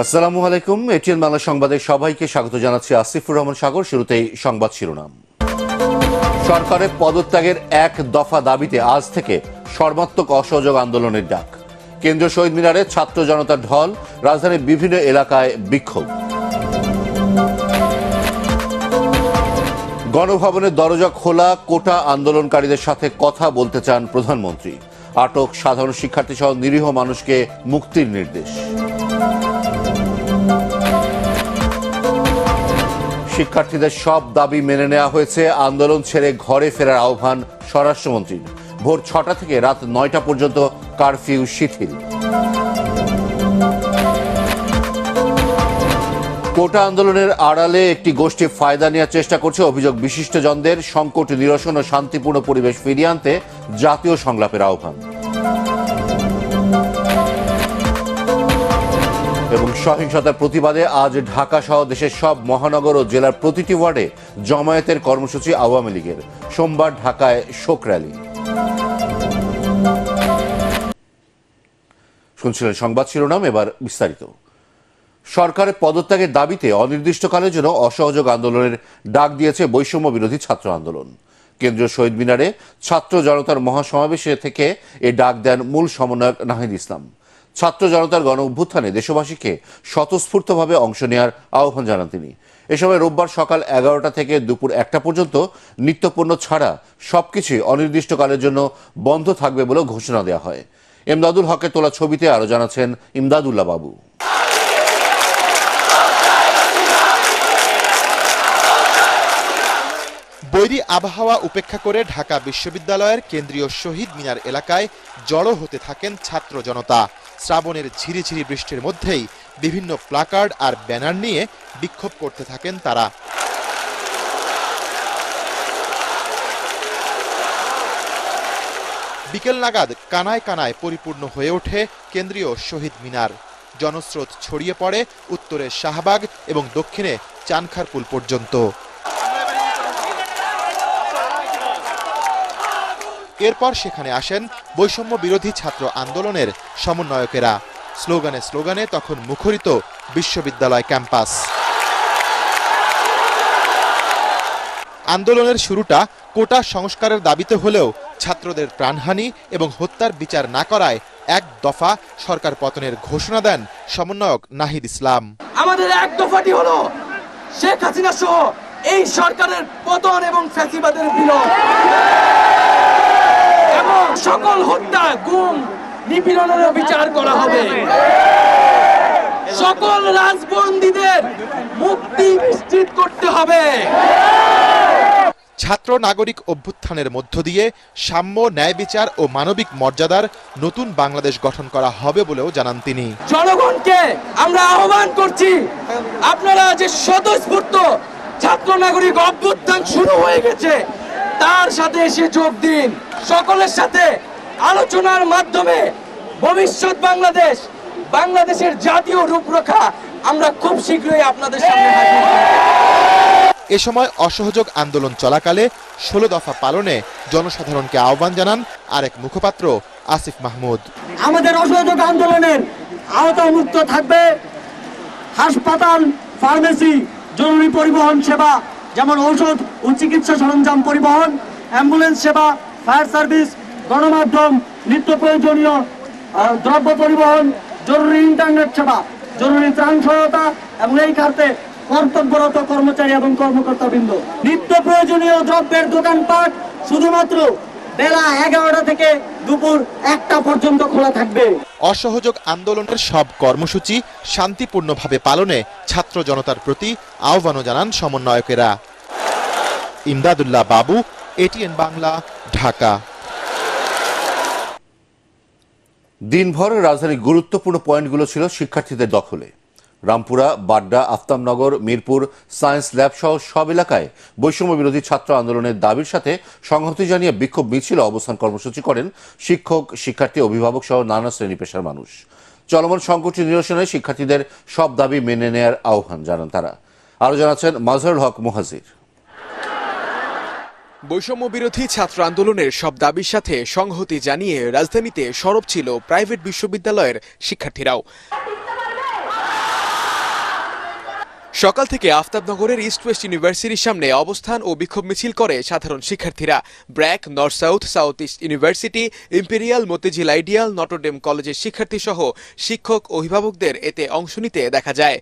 আসসালামু আলাইকুম। এটিএন বাংলা সংবাদে সবাইকে স্বাগত জানাচ্ছি আসিফুর রহমান সাগর। শুরুতেই সংবাদ শিরোনাম। সরকারের পদত্যাগের এক দফা দাবিতে আজ থেকে সর্বাত্মক অসহযোগ আন্দোলনের ডাক। কেন্দ্রীয় শহীদ মিনারে ছাত্র জনতার ঢল, রাজধানীর বিভিন্ন এলাকায় বিক্ষোভ। গণভবনের দরজা খোলা, কোটা আন্দোলনকারীদের সাথে কথা বলতে চান প্রধানমন্ত্রী। আটক সাধারণ শিক্ষার্থী সহ নিরীহ মানুষকে মুক্তির নির্দেশ। শিক্ষার্থীদের সব দাবি মেনে নেওয়া হয়েছে। আন্দোলন ছেড়ে ঘরে ফেরার আহ্বান স্বরাষ্ট্রমন্ত্রীর। ভোর 6টা থেকে রাত 9টা পর্যন্ত কারফিউ শিথিল। কোটা আন্দোলনের আড়ালে একটি গোষ্ঠী ফায়দা নেওয়ার চেষ্টা করছে। অভিযোগ, বিশিষ্টজনদের সংকট নিরসন ও শান্তিপূর্ণ পরিবেশ ফিরিয়ে আনতে জাতীয় সংলাপের আহ্বান। এবং সহিংসতার প্রতিবাদে আজ ঢাকা সহ দেশের সব মহানগর ও জেলার প্রতিটি ওয়ার্ডে জমায়েতের কর্মসূচি আওয়ামী লীগের। সোমবার ঢাকায় শোক র্যালি। শুনছিলেন সংবাদ শিরোনাম, এবার বিস্তারিত। সরকারের পদত্যাগের দাবিতে অনির্দিষ্টকালের জন্য অসহযোগ আন্দোলনের ডাক দিয়েছে বৈষম্য বিরোধী ছাত্র আন্দোলন। কেন্দ্রীয় শহীদ মিনারে ছাত্র জনতার মহাসমাবেশে থেকে এ ডাক দেন মূল সমন্বয়ক নাহিদ ইসলাম। ছাত্র জনতার গণ অভ্যুত্থানে দেশবাসীকে স্বতঃস্ফূর্তভাবে অংশ নেওয়ার আহ্বান জানান তিনি। এ সময় রোববার সকাল 11টা থেকে দুপুর 1টা পর্যন্ত নিত্যপণ্য ছাড়া সবকিছুই অনির্দিষ্টকালের জন্য বন্ধ থাকবে বলেও ঘোষণা দেওয়া হয়। এমদাদুল হকের তোলা ছবিতে আরো জানাচ্ছেন ইমদাদুল্লাহ বাবু। বৈরী আবহাওয়া উপেক্ষা করে ঢাকা বিশ্ববিদ্যালয়ের কেন্দ্রীয় শহীদ মিনার এলাকায় জড়ো হতে থাকেন ছাত্র জনতা। শ্রাবণের ঝিরিঝিরি বৃষ্টির মধ্যেই বিভিন্ন প্লাকার্ড আর ব্যানার নিয়ে বিক্ষোভ করতে থাকেন তারা। বিকেল নাগাদ কানায় কানায় পরিপূর্ণ হয়ে ওঠে কেন্দ্রীয় শহীদ মিনার। জনস্রোত ছড়িয়ে পড়ে উত্তরে শাহবাগ এবং দক্ষিণে চানখারপুল পর্যন্ত। এরপর সেখানে আসেন বৈষম্য বিরোধী ছাত্র আন্দোলনের সমন্বয়কেরা। স্লোগানে স্লোগানে তখন মুখরিত বিশ্ববিদ্যালয় ক্যাম্পাস। আন্দোলনের শুরুটা কোটা সংস্কারের দাবিতে হলেও ছাত্রদের প্রাণহানি এবং হত্যার বিচার না করায় এক দফা সরকার পতনের ঘোষণা দেন সমন্বয়ক নাহিদ ইসলাম। আমাদের এক দফাটি হলো শেখ হাসিনা সহ এই সরকারের পতন এবং ফ্যাসিবাদের বিলোপ এবং সকল হত্যা, গুম, নিপীড়নের বিচার করা হবে। সকল রাজবন্দীদের মুক্তি নিশ্চিত করতে হবে। ছাত্র নাগরিক অভ্যুত্থানের মধ্য দিয়ে সাম্য, ন্যায় বিচার ও মানবিক মর্যাদার নতুন বাংলাদেশ গঠন করা হবে বলেও জানান তিনি। জনগণকে আমরা আহ্বান করছি, আপনারা যে স্বতঃস্ফূর্ত ছাত্র নাগরিক অভ্যুত্থান শুরু হয়ে গেছে তার সাথে এসে যোগ দিন। সকলের সাথে আলোচনার মাধ্যমে ভবিষ্যৎ বাংলাদেশের জাতীয় রূপরেখা আমরা খুব শীঘ্রই আপনাদের সামনে হাজির করব। এ সময় অসহযোগ আন্দোলন চলাকালে 16 দফা পালনে জনসাধারণকে আহ্বান জানান আরেক মুখপাত্র আসিফ মাহমুদ। আমাদের অসহযোগ আন্দোলনের আওতামুক্ত থাকবে হাসপাতাল, ফার্মেসি, জরুরি পরিবহন সেবা যেমন ঔষধ ও চিকিৎসা সরঞ্জাম পরিবহন, অ্যাম্বুলেন্স সেবা, ফায়ার সার্ভিস, গণমাধ্যম, নিত্য প্রয়োজনীয় দ্রব্য পরিবহন, জরুরি ইন্টারনেট সেবা, জরুরি ত্রাণ সহায়তা এবং এই খাতে কর্তব্যরত কর্মচারী এবং কর্মকর্তাবৃন্দ। নিত্য প্রয়োজনীয় দ্রব্যের দোকানপাট শুধুমাত্র বেলা 11টা থেকে দুপুর 1টা পর্যন্ত খোলা থাকবে। অসহযোগ আন্দোলনের সব কর্মসূচি শান্তিপূর্ণভাবে পালনে ছাত্র জনতার প্রতি আহ্বানও জানান সমন্বয়কেরা। ইমদাদুল্লাহ বাবু, এটিএন বাংলা, ঢাকা। দিনভর রাজধানীর গুরুত্বপূর্ণ পয়েন্টগুলো ছিল শিক্ষার্থীদের দখলে। রামপুরা, বাড্ডা, আফতাবনগর, মিরপুর, সায়েন্স ল্যাব সহ সব এলাকায় বৈষম্য বিরোধী ছাত্র আন্দোলনের দাবির সাথে সংহতি জানিয়ে বিক্ষোভ মিছিল, অবস্থান কর্মসূচি করেন শিক্ষক, শিক্ষার্থী, অভিভাবক সহ নানা শ্রেণী পেশার মানুষ। চলমান সংকট নিরসনে শিক্ষার্থীদের সব দাবি মেনে নেয়ার আহ্বান জানান তারা। আরো জানাচ্ছেন মাজহারুল হক মুহাজির। বৈষম্য বিরোধী ছাত্র আন্দোলনের সব দাবির সাথে সংহতি জানিয়ে রাজধানীতে সরব ছিল প্রাইভেট বিশ্ববিদ্যালয়ের শিক্ষার্থীরাও। সকাল থেকে আফতাবনগরের ইস্ট ওয়েস্ট ইউনিভার্সিটির সামনে অবস্থান ও বিক্ষোভ মিছিল করে সাধারণ শিক্ষার্থীরা। BRAC, north south, south east university, imperial, Motijheel ideal, Notre Dame কলেজের শিক্ষার্থী সহ শিক্ষক অভিভাবকদের এতে অংশ নিতে দেখা যায়।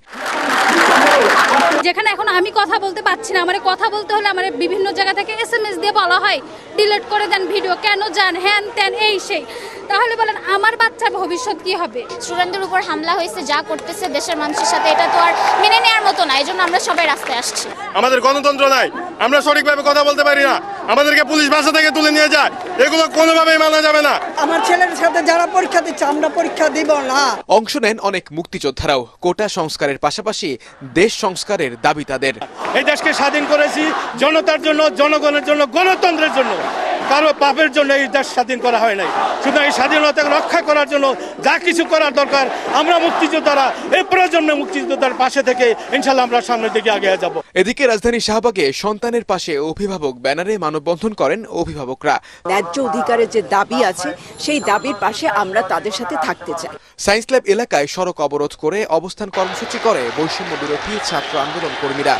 যেখানে এখন আমি কথা বলতে পারছি না, আমার কথা বলতে হলে আমার বিভিন্ন জায়গা থেকে SMS দিয়ে বলা হয় ডিলিট করে দেন ভিডিও, কেন যান হ্যান ত্যান এই সেই। তাহলে বলেন আমার বাচ্চার ভবিষ্যৎ কি হবে? স্টুডেন্টদের উপর হামলা হয়েছে, যা করতেছে দেশের মানুষের সাথে, এটা তো আর মেনে নেওয়ার মতো না। এই জন্য আমরা সবাই রাস্তায় আসছি। আমাদের গণতন্ত্র নাই, আমরা সঠিকভাবে কথা বলতে পারি না, আমাদেরকে পুলিশ বাসা থেকে তুলে নিয়ে যায়, এগুলো কোনোভাবেই মানা যাবে না। আমার ছেলের সাথে যারা পরীক্ষা দিচ্ছে আমরা পরীক্ষা দিব না। অংশ নেন অনেক মুক্তিযোদ্ধারাও। কোটা সংস্কারের পাশাপাশি দেশ সংস্কারের দাবি তাদের। এই দেশকে স্বাধীন করেছি জনতার জন্য, জনগণের জন্য, গণতন্ত্রের জন্য, কারো পাপের জন্য এই দেশ স্বাধীন করা হয় নাই। সুতরাং এই স্বাধীনতাকে রক্ষা করার জন্য যা কিছু করার দরকার, আমরা মুক্তিযোদ্ধারা এই প্রজন্মে মুক্তিযোদ্ধার পাশে থেকে ইনশাল্লাহ আমরা সামনের দিকে এগিয়ে যাব। এদিকে রাজধানী শাহবাগে সন্তানের পাশে অভিভাবক ব্যানারে মানববন্ধন করেন অভিভাবকরা। ন্যায্য অধিকারের যে দাবি আছে সেই দাবির পাশে আমরা তাদের সাথে থাকতে চাই। সায়েন্স ল্যাব এলাকায় সড়ক অবরোধ করে অবস্থান কর্মসূচি করে বৈষম্য বিরোধী ছাত্র আন্দোলন কর্মীরা।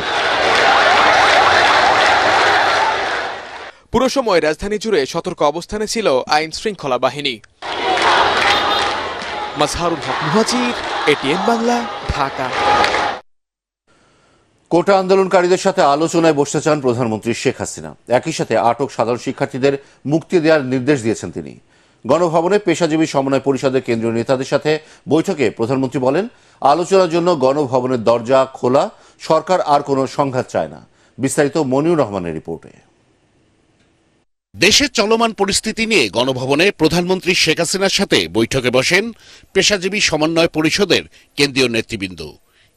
পুরো সময় রাজধানী জুড়ে সতর্ক অবস্থানে ছিল আইন শৃঙ্খলা বাহিনী। মাজহারুল হক মুহাজির, এটিএন বাংলা, ঢাকা। কোটা আন্দোলনকারীদের সাথে আলোচনায় বসতে চান প্রধানমন্ত্রী শেখ হাসিনা। একই সাথে আটক সাধারণ শিক্ষার্থীদের মুক্তি দেওয়ার নির্দেশ দিয়েছেন তিনি। গণভবনে পেশাজীবী সমন্বয় পরিষদের কেন্দ্রীয় নেতাদের সাথে বৈঠকে প্রধানমন্ত্রী বলেন, আলোচনার জন্য গণভবনের দরজা খোলা, সরকার আর কোনো সংঘাত চায় না। বিস্তারিত মনিউর রহমানের রিপোর্টে। দেশের চলমান পরিস্থিতি নিয়ে গণভবনে প্রধানমন্ত্রী শেখ হাসিনার সাথে বৈঠকে বসেন পেশাজীবী সমন্বয় পরিষদের কেন্দ্রীয় নেতৃবৃন্দ।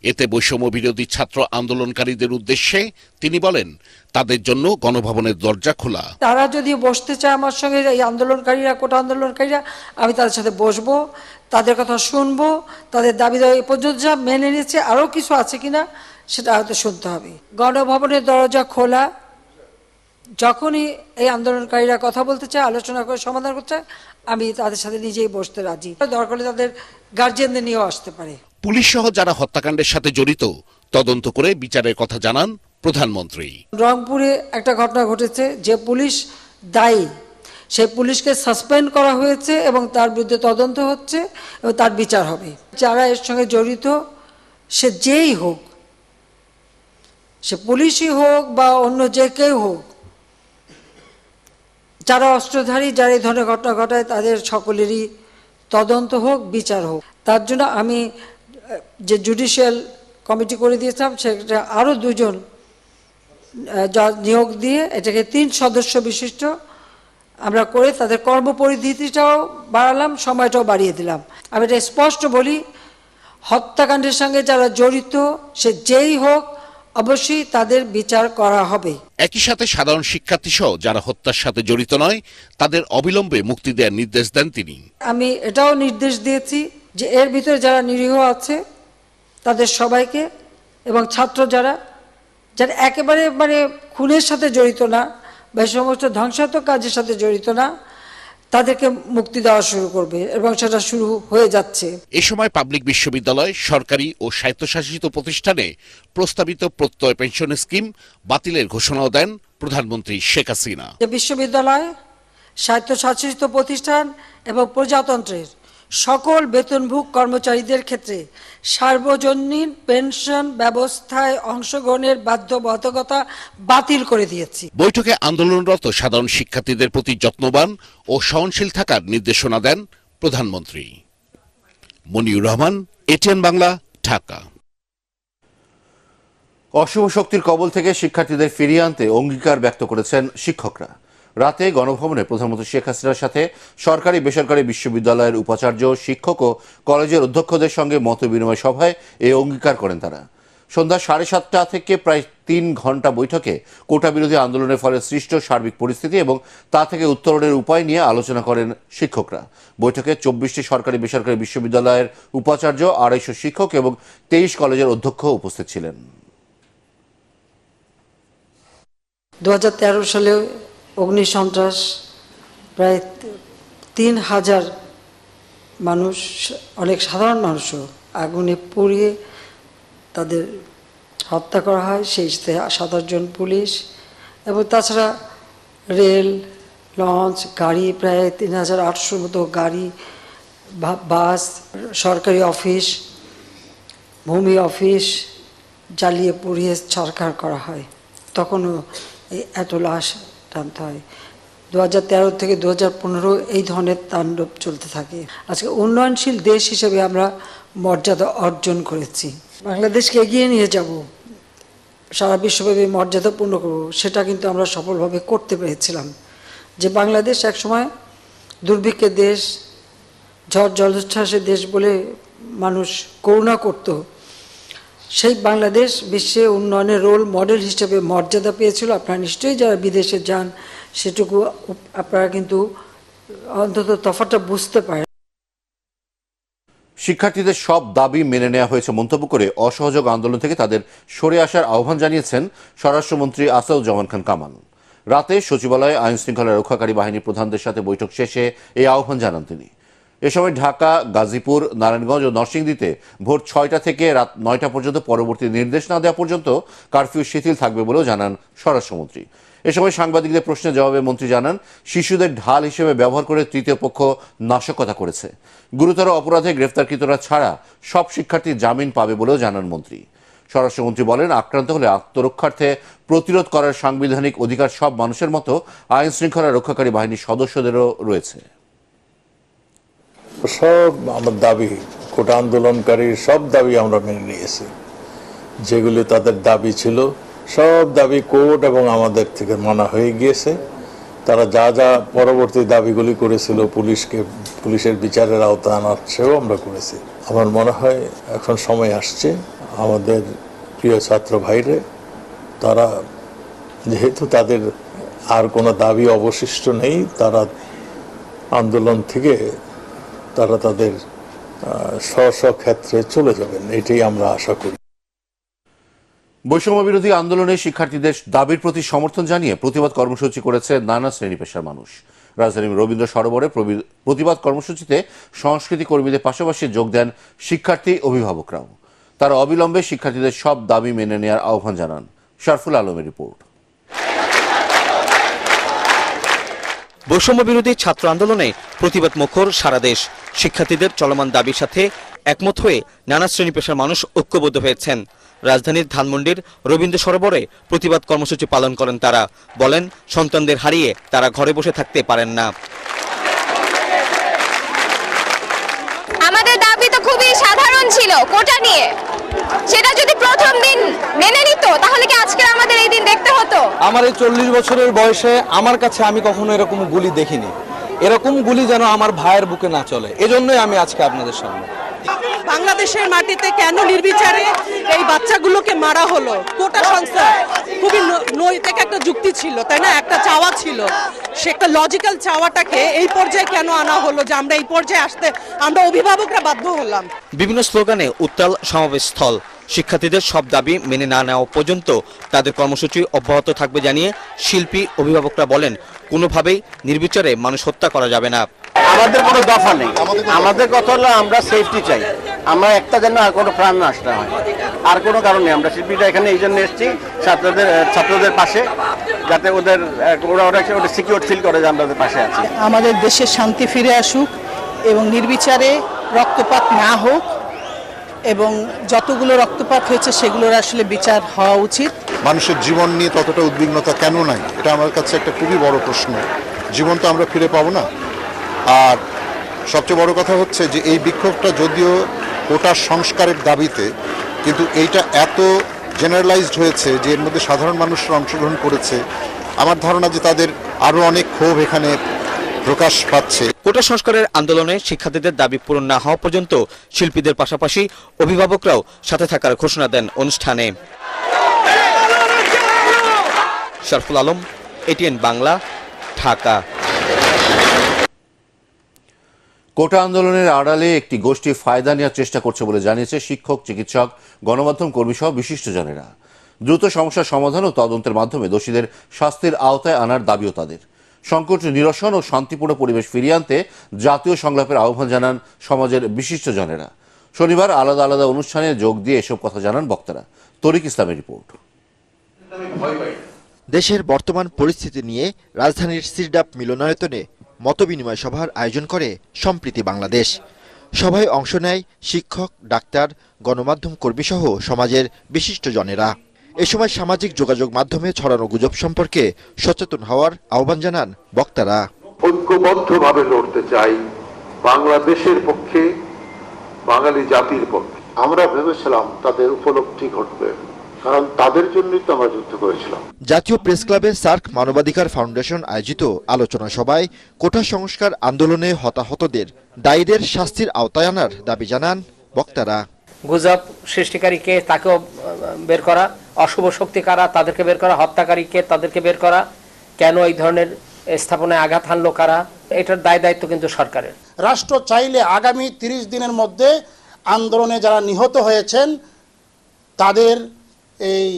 এতে বৈষম্য বিরোধী ছাত্র আন্দোলনকারীদের উদ্দেশ্যে তিনি বলেন, তাদের জন্য গণভবনের দরজা খোলা। তারা যদি বসতে চায় আমার সঙ্গে, এই আন্দোলনকারীরা, কোটা আন্দোলনকারীরা, আমি তাদের সাথে বসবো, তাদের কথা শুনবো, তাদের দাবি দাওয়া এ পর্যন্ত যা মেনে নিচ্ছে আরও কিছু আছে কিনা সেটা হয়তো শুনতে হবে। গণভবনের দরজা খোলা, যখনই এই আন্দোলনকারীরা কথা বলতে চায়, আলোচনা করে সমাধান করতে চায়, আমি তাদের সাথে নিজেই বসতে রাজি। দরকার হলে তাদের গার্জিয়ানদের নিয়েও আসতে পারে। পুলিশ সহ যারা হত্যাকাণ্ডের সাথে জড়িত তদন্ত করে বিচারের কথা জানান প্রধানমন্ত্রী। রংপুরে একটা ঘটনা ঘটেছে, যে পুলিশ দায়ী সেই পুলিশকে সাসপেন্ড করা হয়েছে এবং তার বিরুদ্ধে তদন্ত হচ্ছে এবং তার বিচার হবে। যারা এর সঙ্গে জড়িত, সে যেই হোক, সে পুলিশই হোক বা অন্য যে কেউ হোক, যারা অস্ত্রধারী, যারা এই ধরনের ঘটনা ঘটায়, তাদের সকলেরই তদন্ত হোক, বিচার হোক। তার জন্য আমি যে জুডিশিয়াল কমিটি করে দিয়েছিলাম, সেটা আরও 2 জন নিয়োগ দিয়ে এটাকে 3 সদস্য বিশিষ্ট আমরা করে তাদের কর্মপরিধিটাও বাড়ালাম, সময়টাও বাড়িয়ে দিলাম। আমি এটা স্পষ্ট বলি, হত্যাকাণ্ডের সঙ্গে যারা জড়িত, সে যেই হোক, অবশ্যই তাদের বিচার করা হবে। একই সাথে সাধারণ শিক্ষার্থী সহ যারা হত্যার সাথে জড়িত নয়, তাদের অবিলম্বে মুক্তি দেওয়ার নির্দেশ দেন তিনি। আমি এটাও নির্দেশ দিয়েছি যে এর ভিতরে যারা নিরীহ আছে তাদের সবাইকে, এবং ছাত্র যারা একেবারে খুনের সাথে জড়িত না বা সমস্ত ধ্বংসাত্মক কাজের সাথে জড়িত না, তাদেরকে মুক্তি দেওয়া শুরু করবে এবং সেটা শুরু হয়ে যাচ্ছে। এ সময় পাবলিক বিশ্ববিদ্যালয়, সরকারি ও স্বায়ত্তশাসিত প্রতিষ্ঠানে প্রস্তাবিত প্রত্যয় পেনশন স্কিম বাতিলের ঘোষণাও দেন প্রধানমন্ত্রী শেখ হাসিনা। বিশ্ববিদ্যালয়, স্বায়ত্তশাসিত প্রতিষ্ঠান এবং প্রজাতন্ত্রের সকল বেতনভোগী কর্মচারীদের ক্ষেত্রে সার্বজনীন পেনশন ব্যবস্থায় অংশগ্রহণের বাধ্যবাধকতা বাতিল করে দিয়েছি। বৈঠকে আন্দোলনরত সাধারণ শিক্ষার্থীদের প্রতি যত্নবান ও সহনশীল থাকার নির্দেশনা দেন প্রধানমন্ত্রী। মনিউর রহমান, এটিএন বাংলা, ঢাকা। অশুভ শক্তির কবল থেকে শিক্ষার্থীদের ফিরিয়ে আনতে অঙ্গীকার ব্যক্ত করেছেন শিক্ষকরা। রাতে গণভবনে প্রধানমন্ত্রী শেখ হাসিনার সাথে সরকারি বেসরকারি বিশ্ববিদ্যালয়ের উপাচার্য, শিক্ষক ও কলেজের অধ্যক্ষদের সঙ্গে মতবিনিময় সভায় এই অঙ্গীকার করেন তারা। সন্ধ্যা 7:30 থেকে প্রায় 3 ঘণ্টা বৈঠকে কোটা বিরোধী আন্দোলনের ফলে সৃষ্ট সার্বিক পরিস্থিতি এবং তা থেকে উত্তরণের উপায় নিয়ে আলোচনা করেন শিক্ষকরা। বৈঠকে 24টি সরকারি বেসরকারি বিশ্ববিদ্যালয়ের উপাচার্য, 250 শিক্ষক এবং 23 কলেজের অধ্যক্ষ উপস্থিত ছিলেন। 2013 সালে অগ্নিসন্ত্রাস, প্রায় 3000 মানুষ, অনেক সাধারণ মানুষও আগুনে পুড়িয়ে তাদের হত্যা করা হয়, সেই সাথে 27 জন পুলিশ, এবং তাছাড়া রেল, লঞ্চ, গাড়ি, প্রায় 3800 মতো গাড়ি, বাস, সরকারি অফিস, ভূমি অফিস জ্বালিয়ে পুড়িয়ে ছারখার করা হয়। তখনও এত লাশ টানতে হয়। 2013 থেকে 2015 এই ধরনের তাণ্ডব চলতে থাকে। আজকে উন্নয়নশীল দেশ হিসেবে আমরা মর্যাদা অর্জন করেছি। বাংলাদেশকে এগিয়ে নিয়ে যাব, সারা বিশ্বব্যাপী মর্যাদাপূর্ণ করব, সেটা কিন্তু আমরা সফলভাবে করতে পেরেছিলাম। যে বাংলাদেশ একসময় দুর্ভিক্ষের দেশ, ঝড় জলোচ্ছ্বাসের দেশ বলে মানুষ করুণা করত, সেই বাংলাদেশ বিশ্বে উন্নয়নের রোল মডেল হিসেবে মর্যাদা পেয়েছিল। আপনারা নিশ্চয়ই যারা বিদেশে যান সেটুকু আপনারা কিন্তু অন্তত তফাৎটা বুঝতে পারেন। শিক্ষার্থীদের সব দাবি মেনে নেওয়া হয়েছে মন্তব্য করে অসহযোগ আন্দোলন থেকে তাদের সরে আসার আহ্বান জানিয়েছেন স্বরাষ্ট্রমন্ত্রী আসাদুজ্জামান খান কামাল। রাতে সচিবালয়ে আইন শৃঙ্খলা রক্ষাকারী বাহিনীর প্রধানদের সাথে বৈঠক শেষে এই আহ্বান জানান তিনি। এ সময় ঢাকা, গাজীপুর, নারায়ণগঞ্জ ও নরসিংদীতে ভোর 6টা থেকে রাত 9টা পর্যন্ত পরবর্তী নির্দেশ না দেওয়া পর্যন্ত কারফিউ শিথিল থাকবে বলেও জানান স্বরাষ্ট্রমন্ত্রী। এ সময় সাংবাদিকদের প্রশ্নের জবাবে মন্ত্রী জানান, শিশুদের ঢাল হিসেবে ব্যবহার করে তৃতীয় পক্ষ নাশকতা করেছে। গুরুতর অপরাধে গ্রেফতারকৃতরা ছাড়া সব শিক্ষার্থী জামিন পাবে বলেও জানান মন্ত্রী। স্বরাষ্ট্রমন্ত্রী বলেন, আক্রান্ত হলে আত্মরক্ষার্থে প্রতিরোধ করার সাংবিধানিক অধিকার সব মানুষের মতো আইন শৃঙ্খলা রক্ষাকারী বাহিনীর সদস্যদেরও রয়েছে। সব আমার দাবি, কোটা আন্দোলনকারীর সব দাবি আমরা মেনে নিয়েছি। যেগুলি তাদের দাবি ছিল সব দাবি কোর্ট এবং আমাদের থেকে মানা হয়ে গিয়েছে। তারা যা যা পরবর্তী দাবিগুলি করেছিল পুলিশের বিচারের আওতায় আনার সেও আমরা করেছি। আমার মনে হয় এখন সময় আসছে আমাদের প্রিয় ছাত্র ভাইরে, তারা যেহেতু তাদের আর কোনো দাবি অবশিষ্ট নেই, তারা আন্দোলন থেকে তারা তাদের স্ব ক্ষেত্রে চলে যাবেন, এটাই আমরা আশা করি। বৈষম্য বিরোধী আন্দোলনে শিক্ষার্থীদের দাবির প্রতি সমর্থন জানিয়ে প্রতিবাদ কর্মসূচি করেছে নানা শ্রেণী পেশার মানুষ। রাজধানীর রবীন্দ্র সরোবরে প্রতিবাদ কর্মসূচিতে সংস্কৃতি কর্মীদের পাশাপাশি যোগ দেন শিক্ষার্থী অভিভাবকরাও। তারা অবিলম্বে শিক্ষার্থীদের সব দাবি মেনে নেওয়ার আহ্বান জানান। শরফুল আলমের রিপোর্ট। বৈষম্য বিরোধী ছাত্র আন্দোলনে প্রতিবাদ মুখর সারা দেশ। শিক্ষার্থীদের চলমান দাবির সাথে একমত হয়ে নানা শ্রেণী পেশার মানুষ ঐক্যবদ্ধ হয়েছেন। রাজধানীর ধানমন্ডির রবীন্দ্র সরোবরে প্রতিবাদ কর্মসূচি পালন করেন তারা। বলেন, সন্তানদের হারিয়ে তারা ঘরে বসে থাকতে পারেন না। আমাদের দাবি তো খুবই সাধারণ ছিল কোটা নিয়ে, সেটা যদি প্রথম দিন মেনে নিত তাহলে কি আজকে আমাদের এই দিন দেখতে হতো? আমার এই 40 বছরের বয়সে আমার কাছে আমি কখনো এরকম গুলি দেখিনি। এরকম গুলি যেন আমার ভাইয়ের বুকে না চলে, এজন্যই আমি আজকে আপনাদের সামনে। বাংলাদেশের মাটিতে কেন নির্বিচারে এই বাচ্চাগুলোকে মারা হলো? কোটা সংস্থা খুবই নৈতিক একটা যুক্তি ছিল, তাই না? একটা চাওয়া ছিল, সে একটা লজিক্যাল চাওয়াটাকে এই পর্যায়ে কেন আনা হলো যে আমরা এই পর্যায়ে আসতে আমরা অভিভাবকরা বাধ্য হলাম। বিভিন্ন স্লোগানে উত্তাল সমাবেশ স্থল। শিক্ষার্থীদের সব দাবি মেনে না নেওয়া পর্যন্ত তাদের কর্মসূচি অব্যাহত থাকবে জানিয়ে শিল্পী অভিভাবকরা বলেন, কোনোভাবেই নির্বিচারে মানুষ হত্যা করা যাবে না। আমাদের কোনো দফা নেই, আমাদের কথা হলো আমরা সেফটি চাই, আমরা একটা যেন আর কোনো প্রাণ নষ্ট হয়, আর কোনো কারণে আমরা শিল্পীরা এখানে এই জন্য এসেছি ছাত্রদের পাশে, যাতে ওরা সিকিউর ফিল করে যে আমরা ওদের পাশে আছি। আমাদের দেশে শান্তি ফিরে আসুক এবং নির্বিচারে রক্তপাত না হোক, এবং যতগুলো রক্তপাত হয়েছে সেগুলোর আসলে বিচার হওয়া উচিত। মানুষের জীবন নিয়ে ততটা উদ্বিগ্নতা কেন নাই, এটা আমার কাছে একটা খুবই বড় প্রশ্ন। জীবন তো আমরা ফিরে পাবো না। আর সবচেয়ে বড় কথা হচ্ছে যে এই বিক্ষোভটা যদিও কোটার সংস্কারের দাবিতে, কিন্তু এইটা এত জেনারেলাইজড হয়েছে যে এর মধ্যে সাধারণ মানুষরা অংশগ্রহণ করেছে। আমার ধারণা যে তাদের আরও অনেক ক্ষোভ এখানে প্রকাশ পাচ্ছে। কোটা সংস্কারের আন্দোলনে শিক্ষার্থীদের দাবি পূরণ না হওয়া পর্যন্ত শিল্পীদের পাশাপাশি অভিভাবকরাও সাথে থাকার ঘোষণা দেন অনুষ্ঠানে। শরফুল আলম, এটিএন বাংলা, ঢাকা। কোটা আন্দোলনের আড়ালে একটি গোষ্ঠী ফায়দা নেওয়ার চেষ্টা করছে বলে জানিয়েছে শিক্ষক, চিকিৎসক, গণমাধ্যম কর্মী সহ বিশিষ্টজনেরা। দ্রুত সমস্যার সমাধান ও তদন্তের মাধ্যমে দোষীদের শাস্তির আওতায় আনার দাবিও তাদের। সংকট নিরসন ও শান্তিপূর্ণ পরিবেশ ফিরিয়ে আনতে জাতীয় সংলাপের আহ্বান জানান সমাজের বিশিষ্টজনেরা। শনিবার আলাদা আলাদা অনুষ্ঠানে যোগ দিয়ে এসব কথা জানান বক্তারা। তরিক ইসলামের রিপোর্ট। দেশের বর্তমান পরিস্থিতি নিয়ে রাজধানীর সিরডাপ মিলনায়তনে মতবিনিময় সভার আয়োজন করে সম্প্রীতি বাংলাদেশ। সভায় অংশ নেয় শিক্ষক, ডাক্তার, গণমাধ্যম কর্মী সহ সমাজের বিশিষ্টজনেরা। এ সময় সামাজিক যোগাযোগ মাধ্যমে ছড়ানো গুজব সম্পর্কে সচেতন হওয়ার আহ্বান জানান বক্তারা। ঐক্যবদ্ধভাবে লড়তে চাই বাংলাদেশের পক্ষে, বাঙালি জাতির পক্ষে। আমরা ভেবেছিলাম তাদের উপলব্ধি ঘটবে, কারণ তাদের জন্যই তো আমরা যুদ্ধ করেছিলাম। জাতীয় প্রেস ক্লাবের সার্ক মানবাধিকার ফাউন্ডেশন আয়োজিত আলোচনা সভায় কোটা সংস্কার আন্দোলনে হতাহতদের দায়ীদের শাস্তির আওতায় আনার দাবি জানান বক্তারা। গুজব সৃষ্টিকারীকে তাকেও বের করা, অশুভ শক্তি কারা তাদেরকে বের করা, হত্যাকারীকে তাদেরকে বের করা, কেন এই ধরনের স্থাপনায় আঘাত হানলো কারা, এটার দায়িত্ব কিন্তু সরকারের। রাষ্ট্র চাইলে আগামী 30 দিনের মধ্যে আন্দোলনে যারা নিহত হয়েছেন তাদের এই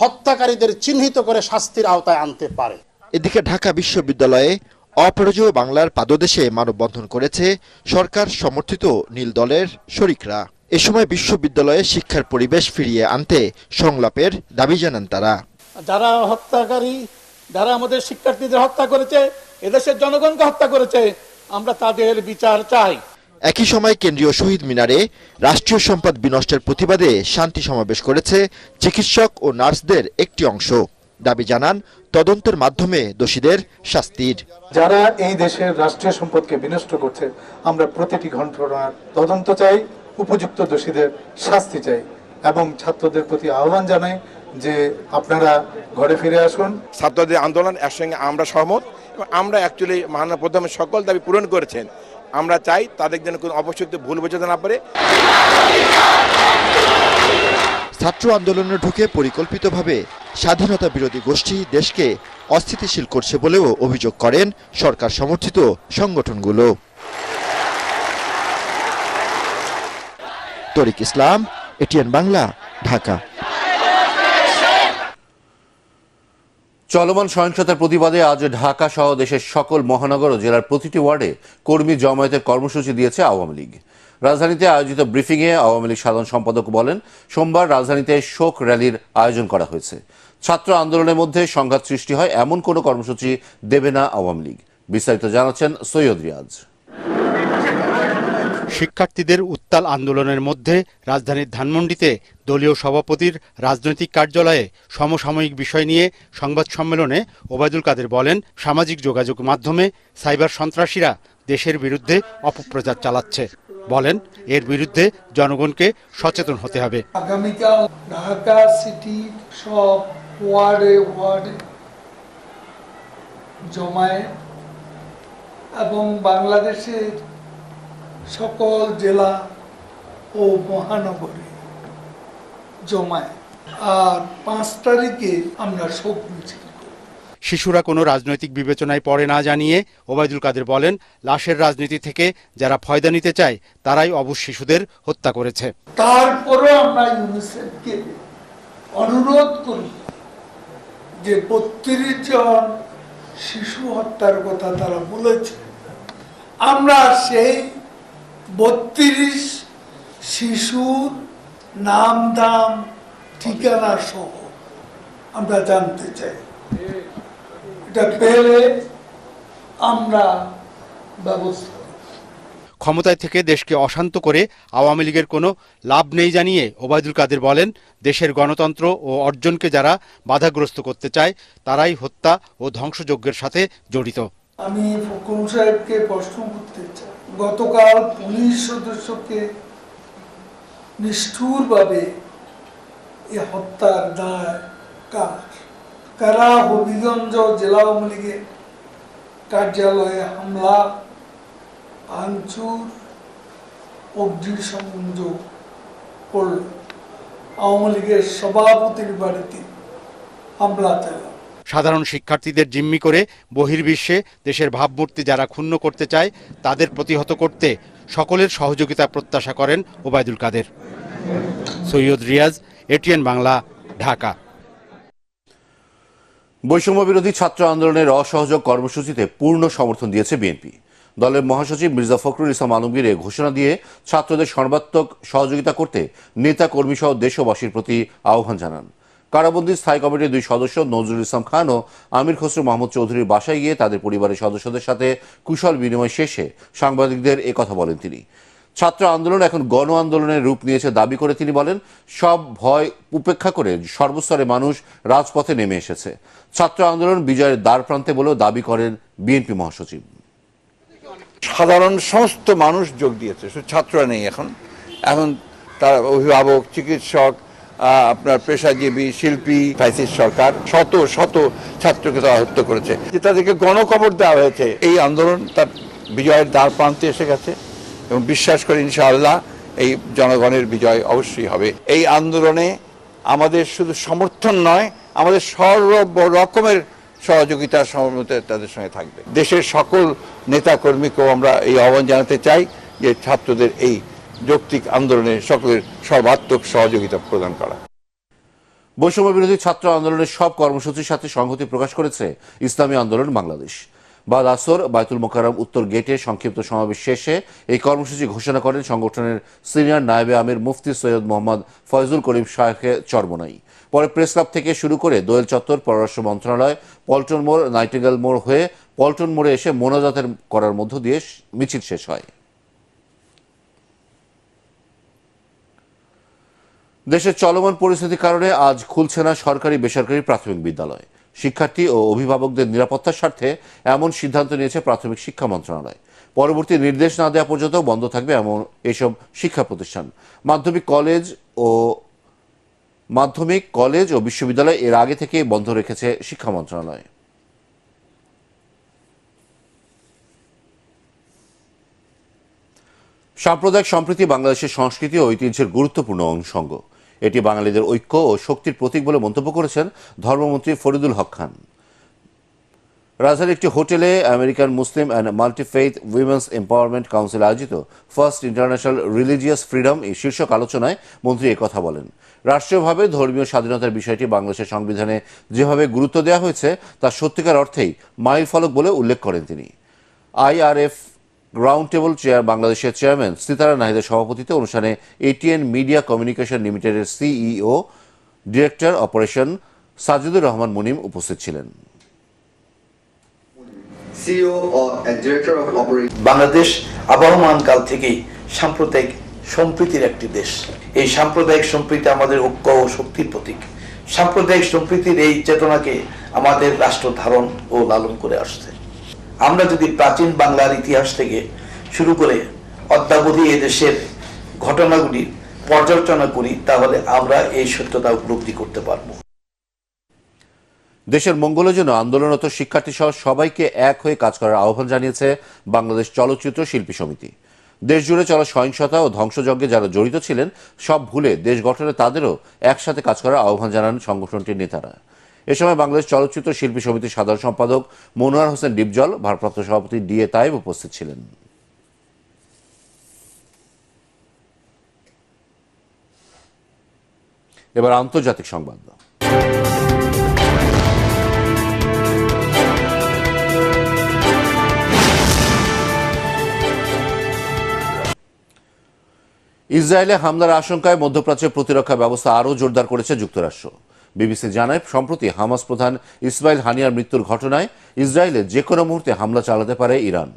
হত্যাকারীদের চিহ্নিত করে শাস্তির আওতায় আনতে পারে। এদিকে ঢাকা বিশ্ববিদ্যালয়ে অপরাজেয় বাংলার পাদদেশে মানববন্ধন করেছে সরকার সমর্থিত নীল দলের শরিকরা। এ সময় বিশ্ববিদ্যালয়ে শিক্ষার পরিবেশ ফিরিয়ে আনতে সংলাপের দাবি জানান তারা। যারা হত্যাকারী, যারা আমাদের শিক্ষার্থীদের হত্যা করেছে, এদেশের জনগণকে হত্যা করেছে, আমরা তাদের বিচার চাই। একই সময় কেন্দ্রীয় শহীদ মিনারে রাষ্ট্রীয় সম্পদ বিনষ্টের প্রতিবাদে শান্তি সমাবেশ করেছে চিকিৎসক ও নার্সদের একটি অংশ। দাবি জানান তদন্তের মাধ্যমে দোষীদের শাস্তির। যারা এই দেশের রাষ্ট্রীয় সম্পদকে বিনষ্ট করছে, আমরা প্রতিটি ঘটনার তদন্ত চাই, উপযুক্ত দোষীদের শাস্তি চাই এবং ছাত্রদের প্রতি আহ্বান জানাই যে আপনারা ঘরে ফিরে আসুন। ছাত্রদের আন্দোলন একসঙ্গে আমরা সহমত এবং আমরা অ্যাকচুয়ালি মাননীয় প্রধানমন্ত্রী সকল দাবি পূরণ করেছেন। আমরা চাই তাদের যেন কোনো অবশ্যই ভুল বোঝাতে না পারে। ছাত্র আন্দোলনে ঢুকে পরিকল্পিতভাবে স্বাধীনতা বিরোধী গোষ্ঠী দেশকে অস্থিতিশীল করছে বলেও অভিযোগ করেন সরকার সমর্থিত সংগঠনগুলো। তরিক ইসলাম, এটিএন বাংলা, ঢাকা। চলমান সহিংসতার প্রতিবাদে আজ ঢাকা সহ দেশের সকল মহানগর ও জেলার প্রতিটি ওয়ার্ডে কর্মী জমায়েতের কর্মসূচি দিয়েছে আওয়ামী লীগ। রাজধানীতে আয়োজিত ব্রিফিংয়ে আওয়ামী লীগ সাধারণ সম্পাদক বলেন, সোমবার রাজধানীতে শোক র্যালির আয়োজন করা হয়েছে। ছাত্র আন্দোলনের মধ্যে সংঘাত সৃষ্টি হয় এমন কোনো কর্মসূচি দেবে না আওয়ামী লীগ। বিস্তারিত জানাচ্ছেন সৈয়দ রিয়াজ। শিক্ষার্থীদের উত্তাল আন্দোলনের মধ্যে রাজধানীর ধানমন্ডিতে দলীয় সভাপতির রাজনৈতিক কার্যালয়ে সমসাময়িক বিষয় নিয়ে সংবাদ সম্মেলনে ওবায়দুল কাদের বলেন, সামাজিক যোগাযোগ মাধ্যমে সাইবার সন্ত্রাসীরা দেশের বিরুদ্ধে অপপ্রচার চালাচ্ছে। বলেন, এর বিরুদ্ধে জনগণকে সচেতন হতে হবে। আগামীকাল ঢাকা সিটি সব ওয়ার্ডে ওয়ার্ডে জমায়েত এবং বাংলাদেশের সকল জেলা ও মহানগরে জমায়েত, আর 5 তারিখে আমরা শোক মিছিল। শিশুরা কোনো রাজনৈতিক বিবেচনায় পড়ে না জানিয়ে ওবায়দুল কাদের বলেন, লাশের রাজনীতি থেকে যারা ফয়দা নিতে চায় তারাই অবুঝ শিশুদের হত্যা করেছে। তারপরও আমরা ইউনিসেফকে অনুরোধ করি যে 32 জন শিশু হত্যার কথা তারা বলেছে, আমরা সেই 32 শিশুর নাম, দাম, ঠিকানা সহ আমরা জানতে চাই। এটা পেলে আমরা ব্যবস্থা। ক্ষমতায় থেকে দেশকে অশান্ত করে আওয়ামী লীগের কোনো লাভ নেই জানিয়ে ওবায়দুল কাদের বলেন, দেশের গণতন্ত্র ও অর্জনকে যারা বাধাগ্রস্ত করতে চায় তারাই হত্যা ও ধ্বংসযজ্ঞের সাথে জড়িত। আমি ফখরুল সাহেবকে প্রশ্ন করতে চাই, গতকাল পুলিশ সদস্যকে নিষ্ঠুরভাবে এ হত্যার দায় কার? কারা হবিগঞ্জ জেলা আওয়ামী লীগের কার্যালয়ে হামলা, ভাঙচুর, অগ্নিসংযোগ করল? আওয়ামী লীগের সভাপতির বাড়িতে হামলা চালায়। সাধারণ শিক্ষার্থীদের জিম্মি করে বহির্বিশ্বে দেশের ভাবমূর্তি যারা ক্ষুণ্ণ করতে চায় তাদের প্রতিহত করতে সকলের সহযোগিতা প্রত্যাশা করেন ওবায়দুল কাদের। সৈয়দ রিয়াজ, এটিএন বাংলা, ঢাকা। বৈষম্য বিরোধী ছাত্র আন্দোলনের অসহযোগ কর্মসূচিতে পূর্ণ সমর্থন দিয়েছে বিএনপি। দলের মহাসচিব মির্জা ফখরুল ইসলাম আলমগীর ঘোষণা দিয়ে ছাত্রদের সর্বাত্মক সহযোগিতা করতে নেতা কর্মী সহ দেশবাসীর প্রতি আহ্বান জানান। কারাবন্দী স্থায়ী কমিটির 2 সদস্য নজরুল ইসলাম খান ও আমির খসরু মাহমুদ চৌধুরীর বাসায় গিয়ে তাদের পরিবারের সদস্যদের সাথে কুশল বিনিময় শেষে সাংবাদিকদের একথা বলেন তিনি। ছাত্র আন্দোলন এখন গণ আন্দোলনের রূপ নিয়েছে দাবি করে তিনি বলেন, সব ভয় উপেক্ষা করে সর্বস্তরে মানুষ রাজপথে নেমে এসেছে। ছাত্র আন্দোলন বিজয়ের দ্বার প্রান্তে বলেও দাবি করেন বিএনপি মহাসচিব। সাধারণ সমস্ত মানুষ যোগ দিয়েছে, শুধু ছাত্ররা নেই। এখন তারা অভিভাবক, চিকিৎসক, আপনার পেশাজীবী, শিল্পী, ফ্যাসিস্ট সরকার শত শত ছাত্রকে তারা হত্যা করেছে, যে তাদেরকে গণকবর দেওয়া হয়েছে। এই আন্দোলন তার বিজয়ের দ্বার প্রান্তে এসে গেছে এবং বিশ্বাস করি ইনশাআল্লাহ এই জনগণের বিজয় অবশ্যই হবে। এই আন্দোলনে আমাদের শুধু সমর্থন নয়, আমাদের সর্ব রকমের সহযোগিতা সমর্থন তাদের সঙ্গে থাকবে। দেশের সকল নেতাকর্মীকেও আমরা এই আহ্বান জানাতে চাই যে ছাত্রদের এই যৌক্তিক আন্দোলনে সকলের সর্বাত্মক সহযোগিতা প্রদান করা। বৈষম্য বিরোধী ছাত্র আন্দোলনের সব কর্মসূচির সাথে সংহতি প্রকাশ করেছে ইসলামী আন্দোলন বাংলাদেশ। বাদ আসর বাইতুল মোকাররম উত্তর গেটে সংক্ষিপ্ত সমাবেশ শেষে এই কর্মসূচি ঘোষণা করেন সংগঠনের সিনিয়র নায়েবে আমির মুফতি সৈয়দ মোহাম্মদ ফয়জুল করিম শায়েখে চরমোনাই। পরে প্রেস ক্লাব থেকে শুরু করে দোয়েল চত্বর, পররাষ্ট্র মন্ত্রণালয়, পল্টন মোড়, নাইটিঙ্গেল মোড় হয়ে পল্টন মোড়ে এসে মোনাজাতের করার মধ্য দিয়ে মিছিল শেষ হয়। দেশের চলমান পরিস্থিতির কারণে আজ খুলছে না সরকারি বেসরকারি প্রাথমিক বিদ্যালয়। শিক্ষার্থী ও অভিভাবকদের নিরাপত্তার স্বার্থে এমন সিদ্ধান্ত নিয়েছে প্রাথমিক শিক্ষা মন্ত্রণালয়। পরবর্তী নির্দেশ না দেওয়া পর্যন্ত বন্ধ থাকবে এমন এসব শিক্ষা প্রতিষ্ঠান। মাধ্যমিক কলেজ ও বিশ্ববিদ্যালয় এর আগে থেকে বন্ধ রেখেছে শিক্ষা মন্ত্রণালয়। সাম্প্রদায়িক সম্প্রীতি বাংলাদেশের সংস্কৃতি ও ঐতিহ্যের গুরুত্বপূর্ণ অঙ্গ। এটি বাঙালিদের ঐক্য ও শক্তির প্রতীক বলে মন্তব্য করেছেন ধর্মমন্ত্রী ফরিদুল হক খান। রাজধানীর একটি হোটেলে American Muslim and multifaith women's empowerment council আয়োজিত ফার্স্ট ইন্টারন্যাশনাল রিলিজিয়াস ফ্রিডম এই শীর্ষক আলোচনায় মন্ত্রী একথা বলেন। রাষ্ট্রীয়ভাবে ধর্মীয় স্বাধীনতার বিষয়টি বাংলাদেশের সংবিধানে যেভাবে গুরুত্ব দেওয়া হয়েছে তা সত্যিকার অর্থেই মাইল ফলক বলে উল্লেখ করেন তিনি। IRF গ্রাউন্ড টেবল চেয়ার বাংলাদেশের চেয়ারম্যান সিতারা নাহিদের সভাপতিত্বে অনুষ্ঠানে ATN মিডিয়া কমিউনিকেশন লিমিটেডের CEO director operation Sajidur Rahman Munim উপস্থিত ছিলেন। বাংলাদেশ আবহমান কাল থেকেই সাম্প্রদায়িক সম্প্রীতির একটি দেশ। এই সাম্প্রদায়িক সম্প্রীতি আমাদের ঐক্য ও শক্তির প্রতীক। সাম্প্রদায়িক সম্প্রীতির এই চেতনাকে আমাদের রাষ্ট্র ধারণ ও লালন করে আসছে। আমরা যদি প্রাচীন বাংলার ইতিহাস থেকে শুরু করে অদ্যাবধি এদেশের ঘটনাগুলি পর্যালোচনা করি, তাহলে আমরা এই সত্যতা উপলব্ধি করতে পারব। দেশের মঙ্গলের জন্য আন্দোলনরত শিক্ষার্থী সহ সবাইকে এক হয়ে কাজ করার আহ্বান জানিয়েছে বাংলাদেশ চলচ্চিত্র শিল্পী সমিতি। দেশ জুড়ে চলা সহিংসতা ও ধ্বংসযজ্ঞে যারা জড়িত ছিলেন সব ভুলে দেশ গঠনে তাদেরও একসাথে কাজ করার আহ্বান জানান সংগঠনটির নেতারা। এ সময় বাংলাদেশ চলচ্চিত্র শিল্পী সমিতির সাধারণ সম্পাদক মনোয়ার হোসেন ডিপজল, ভারপ্রাপ্ত সভাপতি DA তায়েব উপস্থিত ছিলেন। এবার আন্তর্জাতিক সংবাদ। ইসরায়েলে হামলার আশঙ্কায় মধ্যপ্রাচ্যের প্রতিরক্ষা ব্যবস্থা আরও জোরদার করেছে যুক্তরাষ্ট্র। বিবিসি জানায়, সম্প্রতি হামাস প্রধান ইসমাইল হানিয়ার মৃত্যুর ঘটনায় ইসরায়েলে যে কোনো মুহূর্তে হামলা চালাতে পারে ইরান।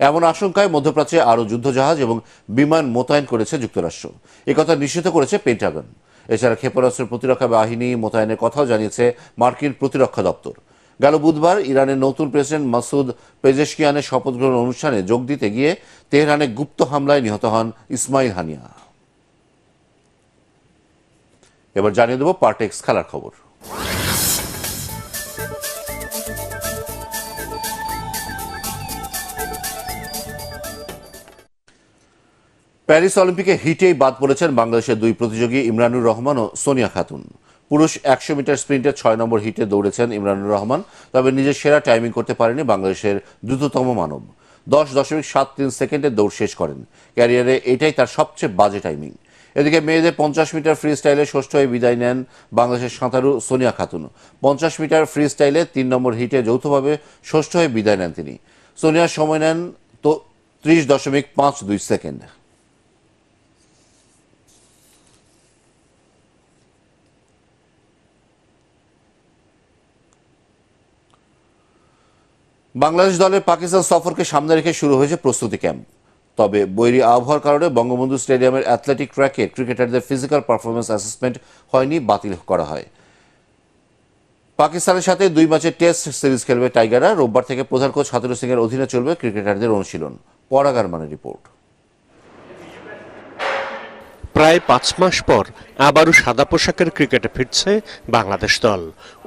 এমন আশঙ্কায় মধ্যপ্রাচ্যে আরও যুদ্ধজাহাজ এবং বিমান মোতায়েন করেছে যুক্তরাষ্ট্র। একথা নিশ্চিত করেছে পেন্টাগন। এছাড়া ক্ষেপণাস্ত্রের প্রতিরক্ষা বাহিনী মোতায়েনের কথাও জানিয়েছে মার্কিন প্রতিরক্ষা দপ্তর। গেল বুধবার ইরানের নতুন প্রেসিডেন্ট মাসুদ পেজেশকিয়ানের শপথ গ্রহণ অনুষ্ঠানে যোগ দিতে গিয়ে তেহরানে গুপ্ত হামলায় নিহত হন ইসমাইল হানিয়া। এবার জানিয়ে দেব পার্টেক্স খেলার খবর। প্যারিস অলিম্পিকে হিটেই বাদ পড়েছেন বাংলাদেশের 2 প্রতিযোগী ইমরানুর রহমান ও সোনিয়া খাতুন। পুরুষ 100 মিটার স্প্রিন্টের 6 নম্বর হিটে দৌড়েছেন ইমরানুর রহমান, তবে নিজের সেরা টাইমিং করতে পারেনি বাংলাদেশের দ্রুততম মানব। 10.73 সেকেন্ডে দৌড় শেষ করেন। ক্যারিয়ারে এটাই তার সবচেয়ে বাজে টাইমিং। এদিকে মেয়েদের 50 মিটার ফ্রি স্টাইলে ষষ্ঠ হয়ে বিদায় নেন বাংলাদেশের সাঁতারু সোনিয়া খাতুন। 50 মিটার ফ্রি স্টাইলে 3 নম্বর হিটে যৌথভাবে ষষ্ঠ হয়ে বিদায় নেন তিনি। সোনিয়ার সময় নেন 30.52 সেকেন্ড। বাংলাদেশ দলের পাকিস্তান সফরকে সামনে রেখে শুরু হয়েছে প্রস্তুতি ক্যাম্প। তবে বৈরী আবহাওয়ার কারণে বঙ্গবন্ধু স্টেডিয়ামের অ্যাথলেটিক ট্র্যাকে ক্রিকেটারদের ফিজিক্যাল পারফরমেন্স অ্যাসেসমেন্ট হয়নি, বাতিল করা হয়। পাকিস্তানের সাথে 2 ম্যাচের টেস্ট সিরিজ খেলবে টাইগাররা। রোববার থেকে প্রধান কোচ হাতুরু সিং এর অধীনে চলবে ক্রিকেটারদের অনুশীলন। পরাগার মানের রিপোর্ট। প্রায় 5 মাস পর আবারও সাদা পোশাকের ক্রিকেটে ফিরছে বাংলাদেশ দল।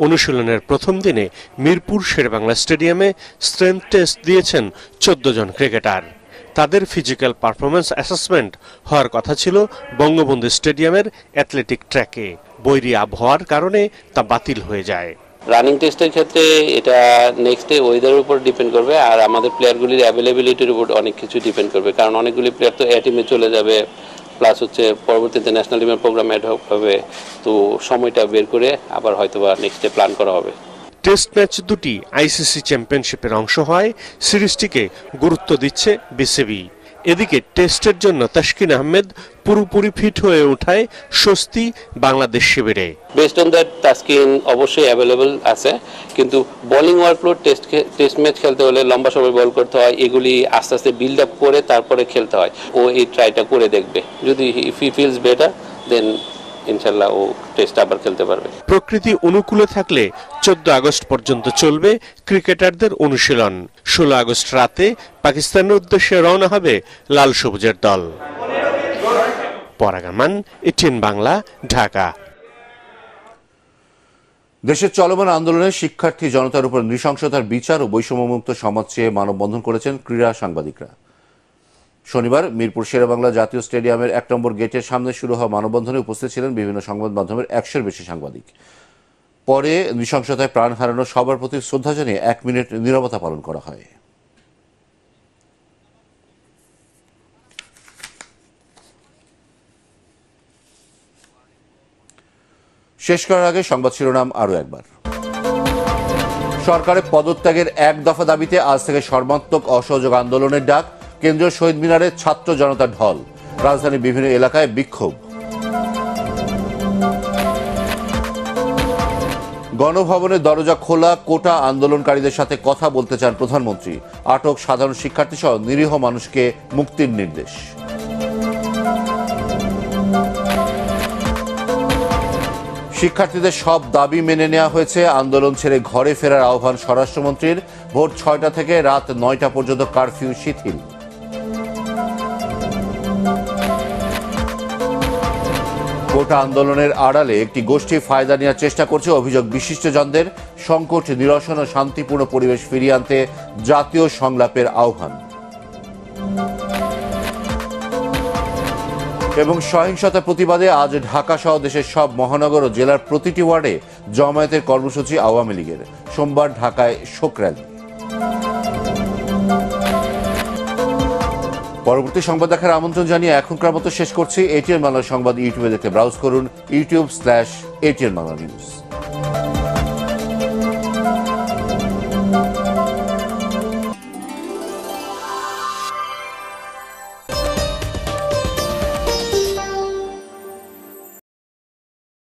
অনুশীলনের প্রথম দিনে মিরপুর শেরেবাংলা স্টেডিয়ামে স্ট্রেংথ টেস্ট দিয়েছেন 14 জন ক্রিকেটার। তাদের ফিজিক্যাল পারফরমেন্স অ্যাসেসমেন্ট হওয়ার কথা ছিল বঙ্গবন্ধু স্টেডিয়ামের অ্যাথলেটিক ট্র্যাকে। বৈরী আবহাওয়ার কারণে তা বাতিল হয়ে যায়। রানিং টেস্টের ক্ষেত্রে এটা নেক্সট ডে ওয়েদারের উপর ডিপেন্ড করবে, আর আমাদের প্লেয়ারগুলির অ্যাভেলেবিলিটির উপর অনেক কিছু ডিপেন্ড করবে, কারণ অনেকগুলি প্লেয়ার তো এ টিমে চলে যাবে, প্লাস হচ্ছে পরবর্তীতে ন্যাশনাল টিমের প্রোগ্রাম অ্যাড হবে, তো সময়টা বের করে আবার হয়তোবা নেক্সট ডে প্ল্যান করা হবে। টেস্ট ম্যাচ দুটি আইসিসি চ্যাম্পিয়নশিপের অংশ হয়, সিরিজটিকে গুরুত্ব দিচ্ছে বিসিবি। এদিকে টেস্টের জন্য তাসকিন আহমেদ পুরোপুরি ফিট হয়ে ওঠায় স্বস্তি বাংলাদেশ শিবিরে। বেসড অন দ্যাট তাসকিন অবশ্যই অ্যাভেলেবল আছে, কিন্তু বোলিং ওয়ার্কলোড টেস্ট ম্যাচ খেলতে হলে লম্বা সময় বল করতে হয়, এগুলি আস্তে আস্তে বিল্ড আপ করে তারপরে খেলতে হয়। ও এই ট্রাইটা করে দেখবে, যদি ইফ হি ফিলস বেটার দেন ইনশাআল্লাহ ও টেস্ট আবার খেলতে পারবে। প্রকৃতি অনুকূলে থাকলে 14 আগস্ট পর্যন্ত চলবে ক্রিকেটারদের অনুশীলন। 16 আগস্ট রাতে পাকিস্তানের উদ্দেশ্যে রওনা হবে লাল সবুজের দল। পরাগামান, এটিএন বাংলা, ঢাকা। দেশের চলমান আন্দোলনে শিক্ষার্থী জনতার উপর নৃশংসতার বিচার ও বৈষম্যমুক্ত সমাজ চেয়ে মানববন্ধন করেছেন ক্রীড়া সাংবাদিকরা। শনিবার মিরপুর শেরেবাংলা জাতীয় স্টেডিয়ামের 1 নম্বর গেটের সামনে শুরু হওয়া মানববন্ধনে উপস্থিত ছিলেন বিভিন্ন সংবাদ মাধ্যমের 100-এর বেশি সাংবাদিক। পরে নৃশংসতায় প্রাণ হারানো সবার প্রতি শ্রদ্ধা জানিয়ে 1 মিনিট নীরবতা পালন করা হয়। শেষ করার আগে সংবাদ শিরোনাম আরও একবার। সরকারের পদত্যাগের 1 দফা দাবিতে আজ থেকে সর্বাত্মক অসহযোগ আন্দোলনের ডাক। কেন্দ্রীয় শহীদ মিনারে ছাত্র জনতার ঢল। রাজধানীর বিভিন্ন এলাকায় বিক্ষোভ। গণভবনের দরজা খোলা, কোটা আন্দোলনকারীদের সাথে কথা বলতে চান প্রধানমন্ত্রী। আটক সাধারণ শিক্ষার্থী সহ নিরীহ মানুষকে মুক্তির নির্দেশ। শিক্ষার্থীদের সব দাবি মেনে নেওয়া হয়েছে। আন্দোলন ছেড়ে ঘরে ফেরার আহ্বান স্বরাষ্ট্রমন্ত্রীর। ভোর 6টা থেকে রাত 9টা পর্যন্ত কারফিউ শিথিল। কোটা আন্দোলনের আড়ালে একটি গোষ্ঠী ফায়দা নেওয়ার চেষ্টা করছে, অভিযোগ বিশিষ্টজনদের। সংকট নিরসন ও শান্তিপূর্ণ পরিবেশ ফিরিয়ে আনতে জাতীয় সংলাপের আহ্বান। এবং সহিংসতা প্রতিবাদে আজ ঢাকা সহ দেশের সব মহানগর ও জেলার প্রতিটি ওয়ার্ডে জামায়াতের কর্মসূচি আওয়ামী লীগের। সোমবার ঢাকায় শোক র্যালি। পরবর্তী সংবাদ দেখার আমন্ত্রণ জানিয়ে এখনকার মতো শেষ করছি। এটিএন বাংলা সংবাদ ইউটিউবে দেখতে ব্রাউজ করুন youtube/ATN Bangla News।